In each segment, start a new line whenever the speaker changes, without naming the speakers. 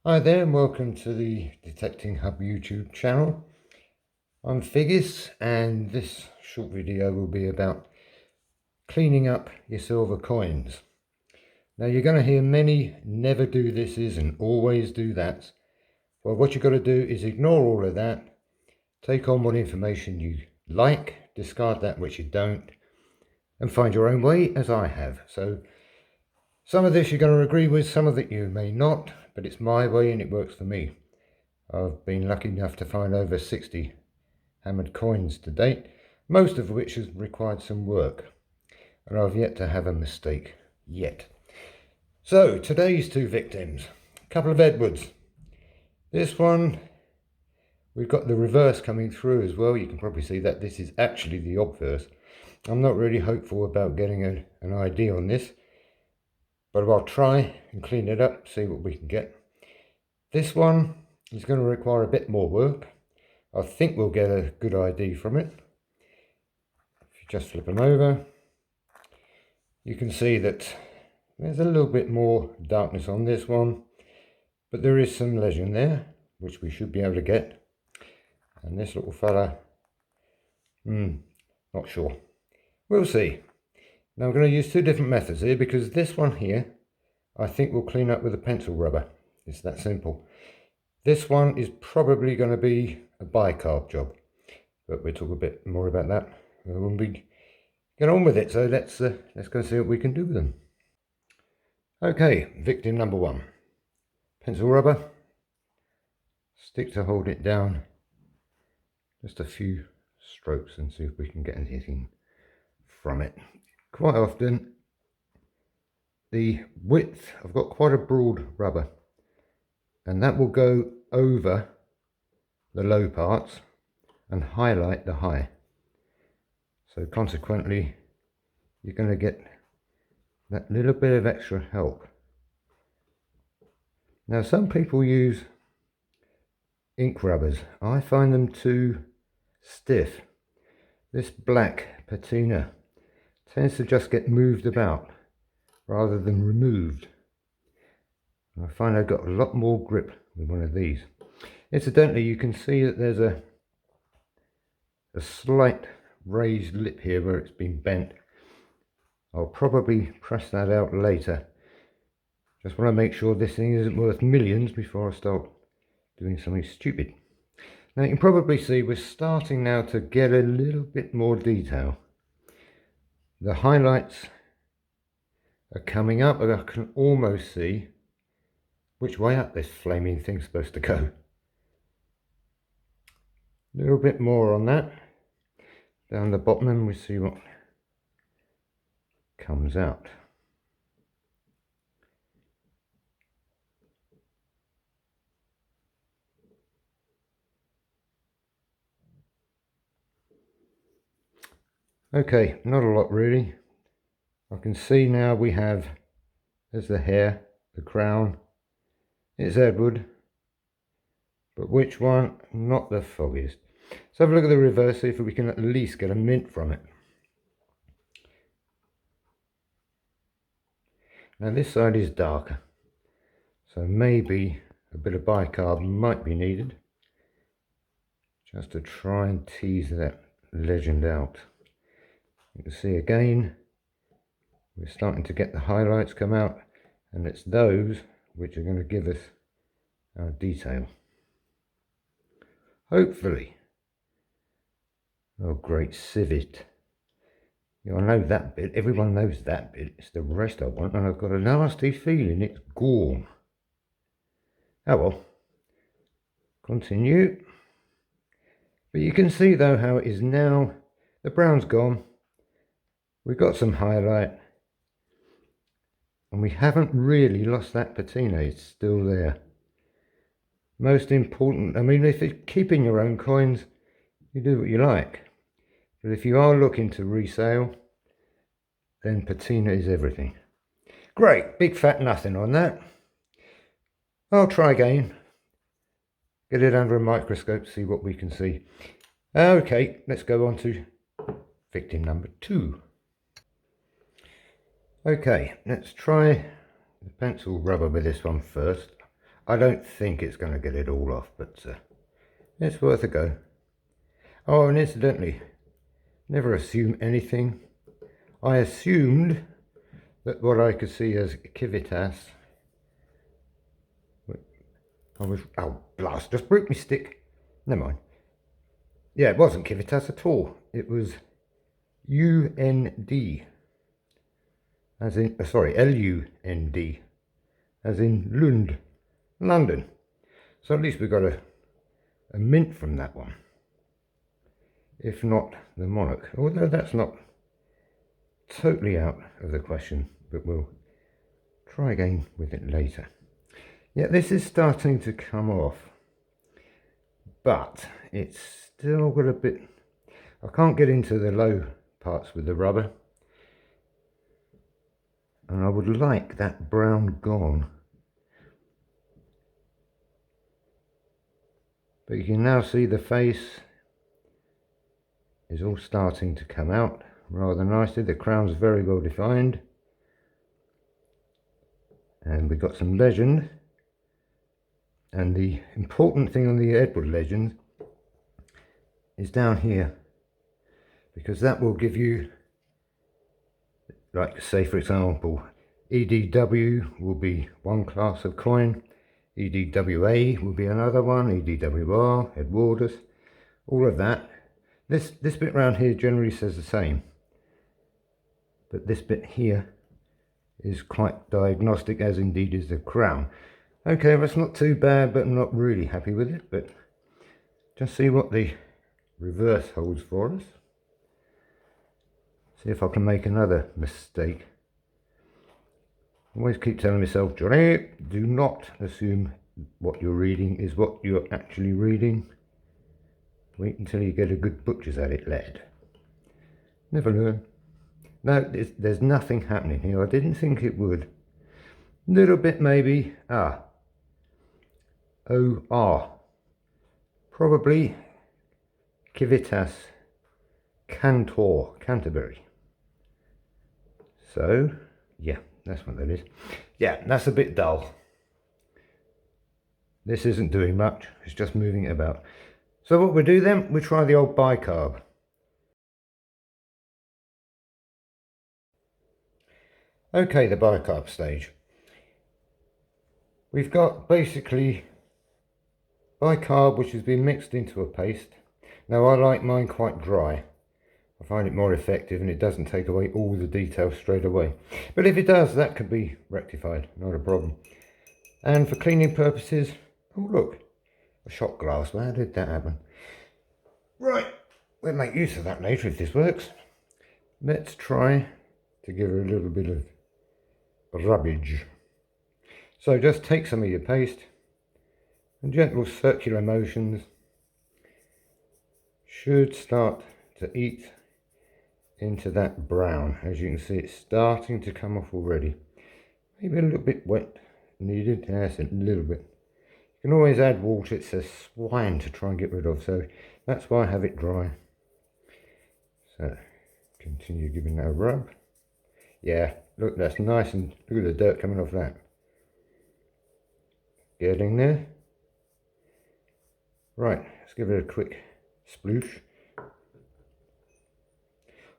Hi there and welcome to the Detecting Hub YouTube channel. I'm Figgis and this short video will be about cleaning up your silver coins. Now you're going to hear many never do thises and always do that. Well, what you've got to do is ignore all of that, take on what information you like, discard that which you don't, and find your own way as I have. So some of this you're going to agree with, some of it you may not, but it's my way and it works for me. I've been lucky enough to find over 60 hammered coins to date, most of which has required some work, and I've yet to have a mistake yet. So today's two victims, a couple of Edwards. This one, we've got the reverse coming through as well. You can probably see that this is actually the obverse. I'm not really hopeful about getting an ID on this, but I'll try and clean it up, see what we can get. This one is going to require a bit more work. I think we'll get a good ID from it. If you just flip them over, you can see that there's a little bit more darkness on this one, but there is some legend there, which we should be able to get. And this little fella, not sure. We'll see. Now I'm going to use two different methods here, because this one here, I think we'll clean up with a pencil rubber. It's that simple. This one is probably going to be a bicarb job, but we'll talk a bit more about that when we get on with it. So let's go see what we can do with them. Okay, victim number one. Pencil rubber, stick to hold it down, just a few strokes, and see if we can get anything from it. Quite often the width, I've got quite a broad rubber, and that will go over the low parts and highlight the high. So consequently, you're going to get that little bit of extra help. Now some people use ink rubbers. I find them too stiff. This black patina tends to just get moved about rather than removed. I find I've got a lot more grip with one of these. Incidentally, you can see that there's a slight raised lip here where it's been bent. I'll probably press that out later. Just want to make sure this thing isn't worth millions before I start doing something stupid. Now you can probably see we're starting now to get a little bit more detail. The highlights are coming up, and I can almost see which way up this flaming thing's supposed to go. A little bit more on that. Down the bottom, and we see what comes out. Okay, not a lot really. I can see now we have, there's the hair, the crown. It's Edward, but which one? Not the foggiest. Let's have a look at the reverse, see if we can at least get a mint from it. Now this side is darker, so maybe a bit of bicarb might be needed, just to try and tease that legend out. You can see again, we're starting to get the highlights come out, and it's those which are going to give us our detail. Hopefully. Oh, great civet. You know, I know that bit, everyone knows that bit, it's the rest I want, and I've got a nasty feeling it's gone. Oh well, continue. But you can see though how it is now, the brown's gone, we've got some highlight, and we haven't really lost that patina, it's still there. Most important, I mean, if you're keeping your own coins, you do what you like. But if you are looking to resale, then patina is everything. Great, big fat nothing on that. I'll try again. Get it under a microscope, see what we can see. Okay, let's go on to victim number two. Okay, let's try the pencil rubber with this one first. I don't think it's going to get it all off, but it's worth a go. Oh, and incidentally, never assume anything. I assumed that what I could see as civitas, oh blast, just broke my stick. Never mind. Yeah, it wasn't civitas at all. It was UND, as in, sorry, LUND, as in Lund, London. So at least we got a mint from that one, if not the monarch, although that's not totally out of the question, but we'll try again with it later. Yeah, this is starting to come off, but it's still got a bit, I can't get into the low parts with the rubber, and I would like that brown gone. But you can now see the face is all starting to come out rather nicely. The crown's very well defined. And we've got some legend. And the important thing on the Edward legend is down here, because that will give you, like say for example, EDW will be one class of coin, EDWA will be another one, EDWR, Edwardus, all of that. This bit around here generally says the same, but this bit here is quite diagnostic, as indeed is the crown. Okay, that's not too bad, but I'm not really happy with it, but just see what the reverse holds for us. See if I can make another mistake. Always keep telling myself, Johnny, do not assume what you're reading is what you're actually reading. Wait until you get a good butcher's at it, lad. Never learn. No, there's nothing happening here. I didn't think it would. Little bit maybe. OR. Probably Civitas Cantor, Canterbury. So, yeah, that's what that is. Yeah, that's a bit dull. This isn't doing much, it's just moving it about. So what we do then, we try the old bicarb. Okay, the bicarb stage. We've got basically bicarb which has been mixed into a paste. Now I like mine quite dry. I find it more effective and it doesn't take away all the details straight away. But if it does, that could be rectified, not a problem. And for cleaning purposes, oh look, a shot glass, how did that happen? Right, we'll make use of that later if this works. Let's try to give her a little bit of rubbage. So just take some of your paste and gentle circular motions should start to eat into that brown. As you can see, it's starting to come off already. Maybe a little bit wet needed. Yes, a little bit. You can always add water. It's a swine to try and get rid of, so that's why I have it dry. So continue giving that a rub. Yeah, look, that's nice, and look at the dirt coming off that. Getting there. Right, let's give it a quick sploosh.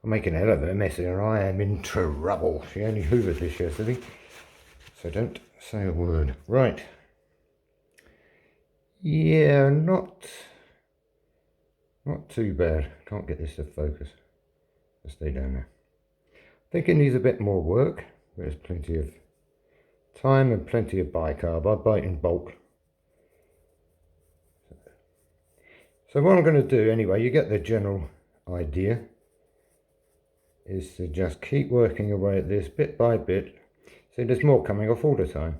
I'm making a hell of a mess here. I am in trouble. She only hoovered this yesterday, so don't say a word. Right. Yeah, not too bad. Can't get this to focus. Let's stay down there. I think it needs a bit more work. There's plenty of time and plenty of bicarb. I buy it in bulk. So what I'm going to do anyway, you get the general idea, is to just keep working away at this bit by bit. See, there's more coming off all the time.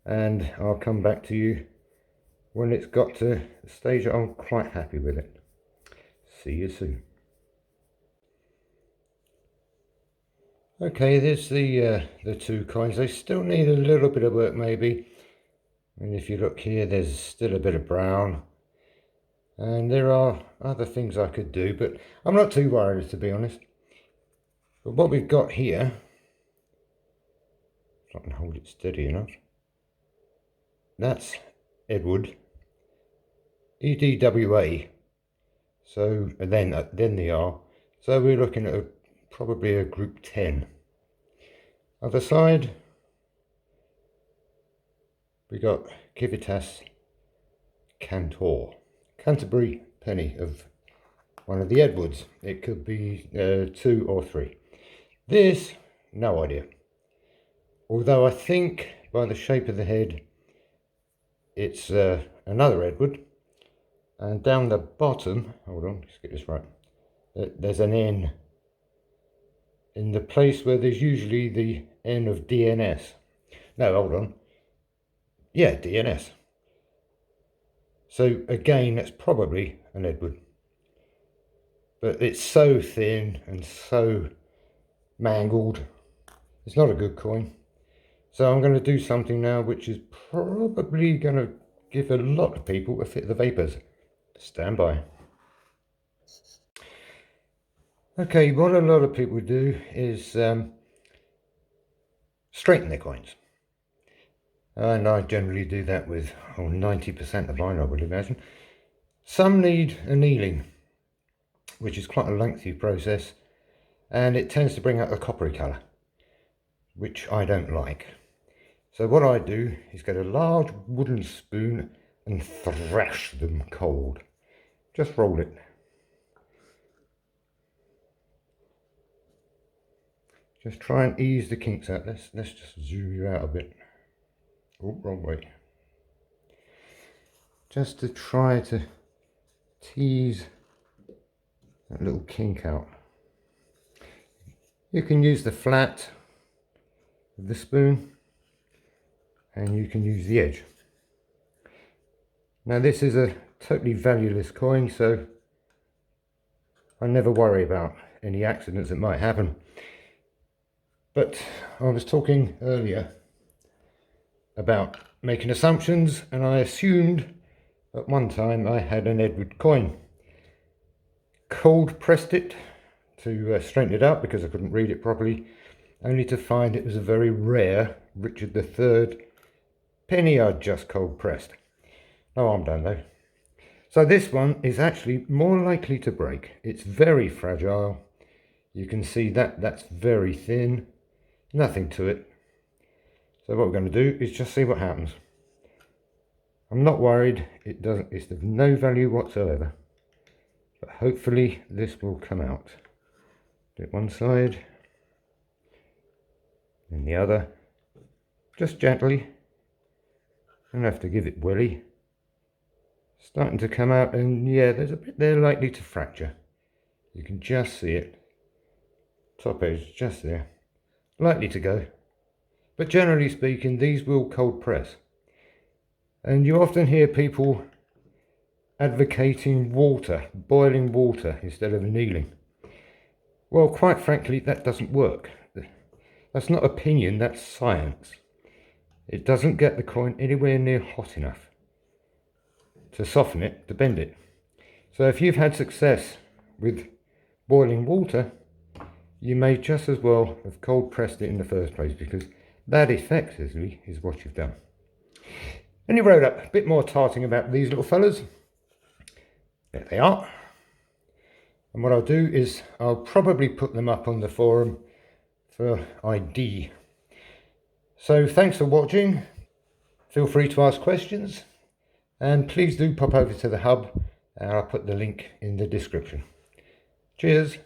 And I'll come back to you when it's got to the stage that I'm quite happy with it. See you soon. Okay, there's the two coins. They still need a little bit of work maybe. And if you look here, there's still a bit of brown. And there are other things I could do, but I'm not too worried, to be honest. But what we've got here, if I can hold it steady enough. that's Edward, EDWA, so and then the R, so we're looking at probably a group 10. Other side, we got Civitas Cantor, Canterbury penny of one of the Edwards. It could be 2 or 3. This, no idea. Although I think by the shape of the head, it's another Edward. And down the bottom, hold on, let's get this right. There's an N in the place where there's usually the N of DNS. No, hold on. Yeah, DNS. So again, that's probably an Edward. But it's so thin and so mangled. It's not a good coin. So I'm going to do something now which is probably going to give a lot of people a fit of the vapors. Stand by. Okay, what a lot of people do is straighten their coins. And I generally do that with 90% of mine, I would imagine. Some need annealing, which is quite a lengthy process, and it tends to bring out a coppery colour, which I don't like. So what I do is get a large wooden spoon and thrash them cold. Just roll it. Just try and ease the kinks out. Let's just zoom you out a bit. Oh, wrong way. Just to try to tease that little kink out. You can use the flat of the spoon, and you can use the edge. Now this is a totally valueless coin, so I never worry about any accidents that might happen. But I was talking earlier about making assumptions, and I assumed at one time I had an Edward coin. Cold pressed it to straighten it out because I couldn't read it properly, only to find it was a very rare Richard III penny I'd just cold pressed. No harm done though. So this one is actually more likely to break. It's very fragile. You can see that that's very thin, nothing to it. So what we're going to do is just see what happens. I'm not worried, it's of no value whatsoever, but hopefully this will come out. Do it one side, then the other, just gently. Don't have to give it willy. Starting to come out, and yeah, there's a bit there likely to fracture. You can just see it. Top edge just there, likely to go. But generally speaking, these will cold press. And you often hear people advocating water, boiling water instead of annealing. Well, quite frankly, that doesn't work. That's not opinion, that's science. It doesn't get the coin anywhere near hot enough to soften it, to bend it. So if you've had success with boiling water, you may just as well have cold pressed it in the first place, because that effectively is what you've done. And you wrote up a bit more tarting about these little fellas. There they are. And what I'll do is I'll probably put them up on the forum for ID. So thanks for watching. Feel free to ask questions, and please do pop over to the hub, and I'll put the link in the description. Cheers.